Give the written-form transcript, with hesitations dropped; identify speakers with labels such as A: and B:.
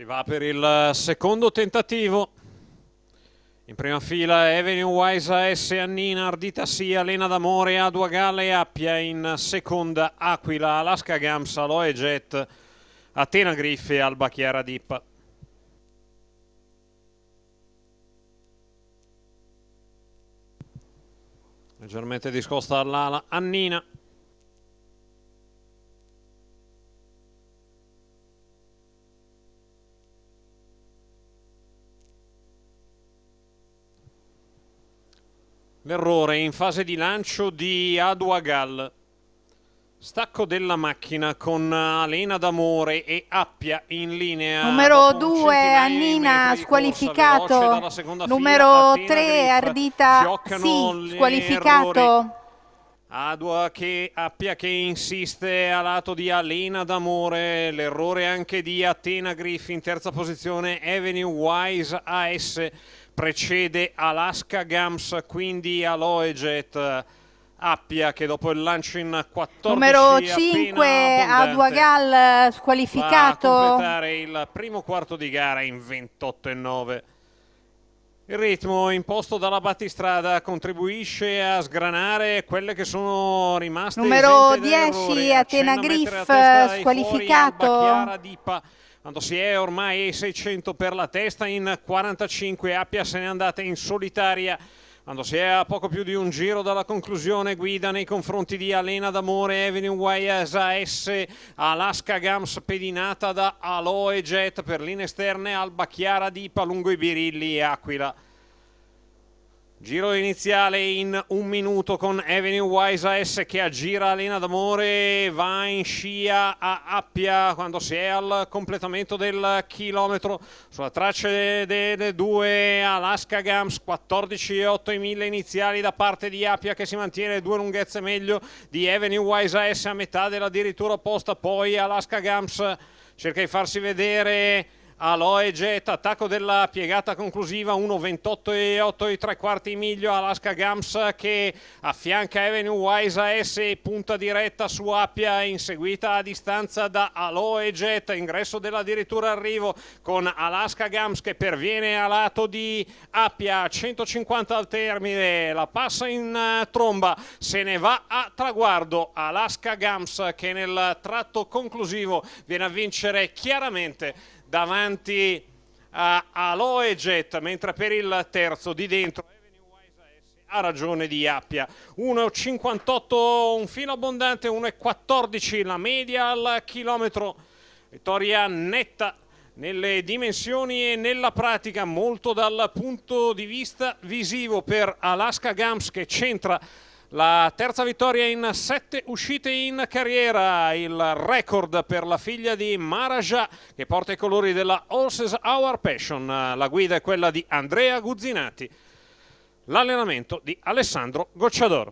A: Si va per il secondo tentativo. In prima fila Avenue Wise AS, Annina, Ardita Sia, Lena d'Amore, Adua Galla e Appia. In seconda Aquila, Alaska Gams, Aloe Jet, Atena Griff e Alba Chiara Dippa. Leggermente discosta all'ala Annina. L'errore in fase di lancio di Adua Gall. Stacco della macchina con Alena d'Amore e Appia in linea.
B: Numero 2 Annina squalificato. Numero 3 Ardita sì, squalificato.
A: Appia che insiste a lato di Alena d'Amore. L'errore anche di Atena Griff. In terza posizione Avenue Wise AS precede Alaska Gams, quindi Aloe Jet. Appia che dopo il lancio in 14
B: numero 5 Adua Gall squalificato,
A: va a completare il primo quarto di gara in 28,9. Il ritmo imposto dalla battistrada contribuisce a sgranare quelle che sono rimaste
B: numero 10 Atena Griff squalificato,
A: quando si è ormai ai 600 per la testa. In 45 Appia se n'è andata in solitaria quando si è a poco più di un giro dalla conclusione. Guida nei confronti di Alena d'Amore, Avenue Wise AS, Alaska Gams pedinata da Aloe Jet. Per linee esterne Alba Chiara Dippa lungo i birilli e Aquila. Giro iniziale in 1 minuto con Avenue Wise AS che aggira Alena d'Amore, va in scia a Appia quando si è al completamento del chilometro. Sulla traccia delle due Alaska Gams, 14,8 i 1000 iniziali da parte di Appia che si mantiene 2 lunghezze meglio di Avenue Wise AS a metà della dirittura opposta. Poi Alaska Gams cerca di farsi vedere. Aloe Jet, attacco della piegata conclusiva, 1,28,8 i 3/4 miglio. Alaska Gams che affianca Avenue Wise AS e punta diretta su Appia, inseguita a distanza da Aloe Jet. Ingresso della dirittura arrivo con Alaska Gams che perviene a lato di Appia, 150 al termine, la passa in tromba, se ne va a traguardo. Alaska Gams che nel tratto conclusivo viene a vincere chiaramente davanti a Aloe Jet, mentre per il terzo di dentro Avenue Wise AS ha ragione di Appia. 1,58 un filo abbondante, 1,14 la media al chilometro. Vittoria netta nelle dimensioni e nella pratica, molto dal punto di vista visivo per Alaska Gams che centra la terza vittoria in 7 uscite in carriera, il record per la figlia di Maraja che porta i colori della Horses Our Passion. La guida è quella di Andrea Guzzinati, l'allenamento di Alessandro Gocciador.